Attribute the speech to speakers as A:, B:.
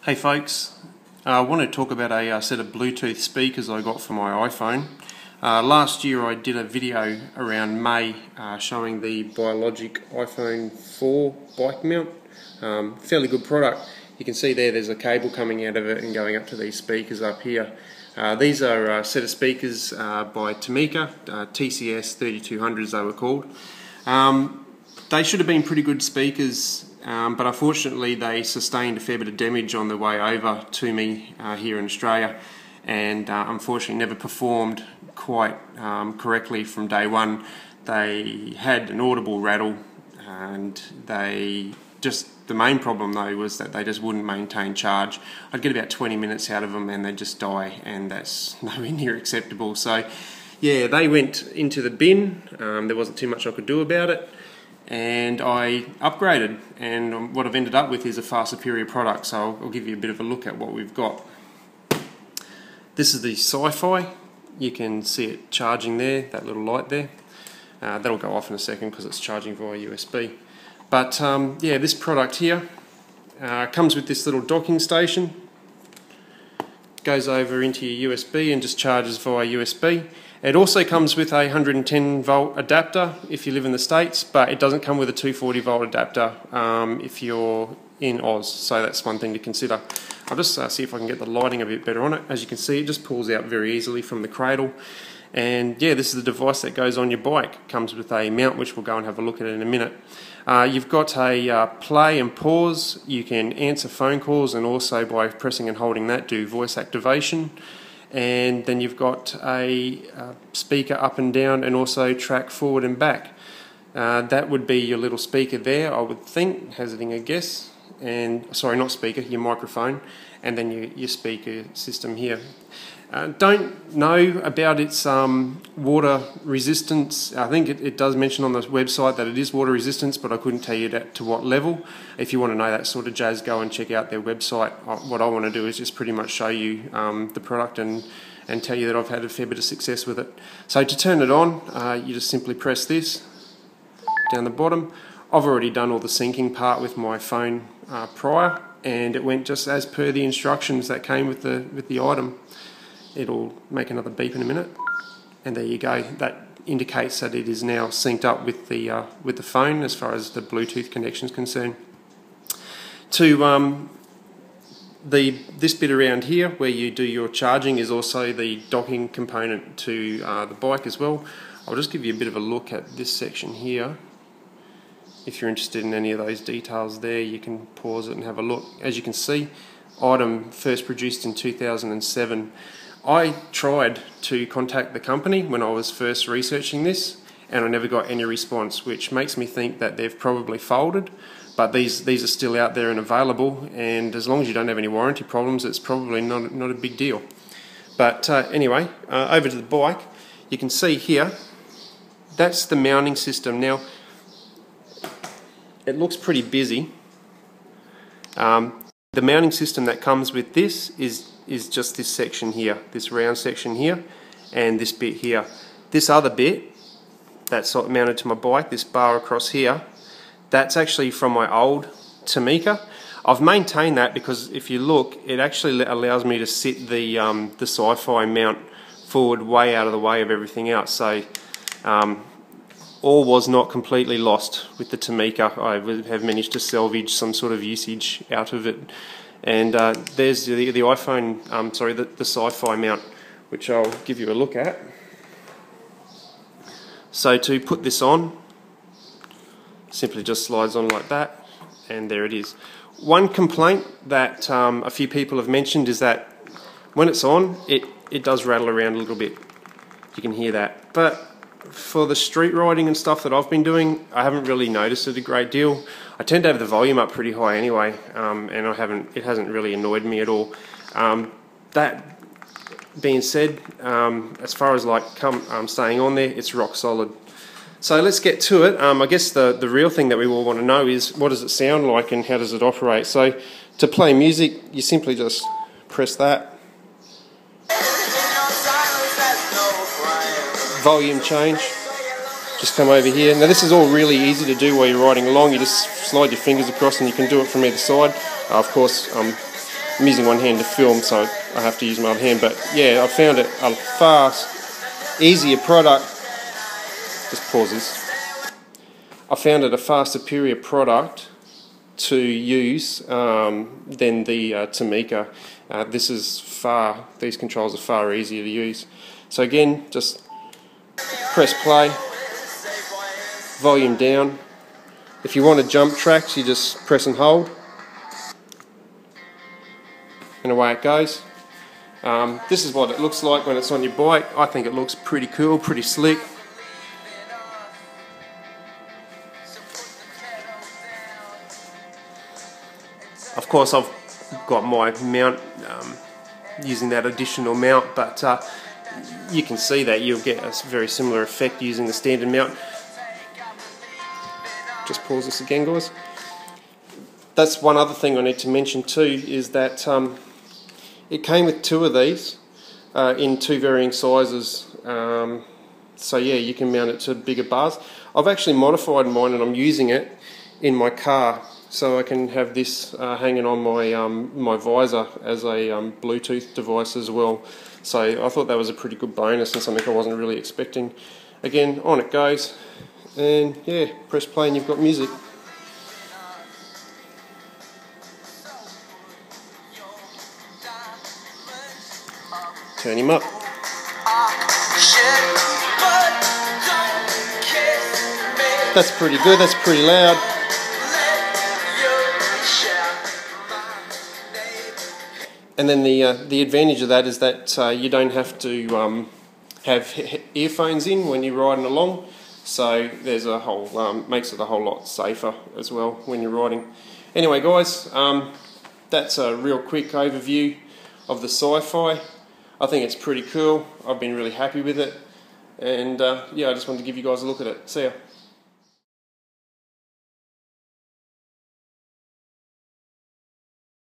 A: Hey folks, I want to talk about a set of Bluetooth speakers I got for my iPhone. Last year I did a video around May showing the Biologic iPhone 4 bike mount. Fairly good product. You can see there's a cable coming out of it and going up to these speakers up here. These are a set of speakers by Tamika, TCS 3200s they were called. They should have been pretty good speakers, but unfortunately they sustained a fair bit of damage on the way over to me here in Australia, and unfortunately never performed quite correctly from day one. They had an audible rattle, and the main problem though was that they just wouldn't maintain charge. I'd get about 20 minutes out of them and they'd just die, and that's nowhere near acceptable. So yeah, they went into the bin. There wasn't too much I could do about it, and I upgraded, and what I've ended up with is a far superior product. So I'll give you a bit of a look at what we've got. This is the Sci-Fi. You can see it charging there, that little light there. That'll go off in a second because it's charging via USB. But yeah, this product here comes with this little docking station. Goes over into your USB and just charges via USB. It also comes with a 110 volt adapter if you live in the States, but it doesn't come with a 240 volt adapter if you're in Oz, so that's one thing to consider. I'll just see if I can get the lighting a bit better on it. As you can see, it just pulls out very easily from the cradle. And yeah, this is the device that goes on your bike. It comes with a mount, which we'll go and have a look at in a minute. You've got a play and pause. You can answer phone calls, and also by pressing and holding that, do voice activation. And then you've got a speaker up and down, and also track forward and back. That would be your little speaker there, I would think, hazarding a guess. And sorry, not speaker, your microphone, and then your speaker system here. Don't know about its water resistance. I think it does mention on the website that it is water resistance, but I couldn't tell you that to what level. If you want to know that sort of jazz, go and check out their website. What I want to do is just pretty much show you the product and tell you that I've had a fair bit of success with it. So to turn it on, you just simply press this down the bottom. I've already done all the syncing part with my phone prior, and it went just as per the instructions that came with the item. It'll make another beep in a minute, and there you go. That indicates that it is now synced up with the phone as far as the Bluetooth connection is concerned. To this bit around here where you do your charging is also the docking component to the bike as well. I'll just give you a bit of a look at this section here. If you're interested in any of those details there, you can pause it and have a look. As you can see, item first produced in 2007. I tried to contact the company when I was first researching this, and I never got any response, which makes me think that they've probably folded. But these are still out there and available, and as long as you don't have any warranty problems, it's probably not a big deal. But anyway, over to the bike. You can see here, that's the mounting system. Now, it looks pretty busy. The mounting system that comes with this is just this section here, this round section here, and this bit here. This other bit that's mounted to my bike, this bar across here, that's actually from my old Tamika. I've maintained that because if you look, it actually allows me to sit the Sci-Fi mount forward way out of the way of everything else. So all was not completely lost with the Tamika. I have managed to salvage some sort of usage out of it. And there's the iPhone, sorry, the Sci-Fi mount, which I'll give you a look at. So to put this on, simply just slides on like that, and there it is. One complaint that a few people have mentioned is that when it's on, it does rattle around a little bit. You can hear that. But for the street riding and stuff that I've been doing, I haven't really noticed it a great deal. I tend to have the volume up pretty high anyway, and it hasn't really annoyed me at all. That being said, as far as like staying on there, it's rock solid. So let's get to it. I guess the real thing that we all want to know is, what does it sound like and how does it operate? So to play music, you simply just press that. Volume change. Just come over here. Now this is all really easy to do while you're riding along. You just slide your fingers across and you can do it from either side. Of course, I'm using one hand to film, so I have to use my other hand. But yeah, I found it a far easier product. Just pause this. I found it a far superior product to use than the Tamika. These controls are far easier to use. So again, just press play, volume down. If you want to jump tracks, you just press and hold, and away it goes. This is what it looks like when it's on your bike. I think it looks pretty cool, pretty slick. Of course, I've got my mount using that additional mount, but you can see that you'll get a very similar effect using the standard mount. Just pause this again, guys. That's one other thing I need to mention too, is that it came with 2 of these in 2 varying sizes. So yeah, you can mount it to bigger bars. I've actually modified mine and I'm using it in my car, so I can have this hanging on my my visor as a Bluetooth device as well. So I thought that was a pretty good bonus and something I wasn't really expecting. Again, on it goes, and yeah, press play and you've got music. Turn him up. That's pretty good, that's pretty loud. And then the advantage of that is that you don't have to have earphones in when you're riding along, so there's a whole makes it a whole lot safer as well when you're riding. Anyway, guys, that's a real quick overview of the Sci-Fi. I think it's pretty cool. I've been really happy with it, and yeah, I just wanted to give you guys a look at it. See ya.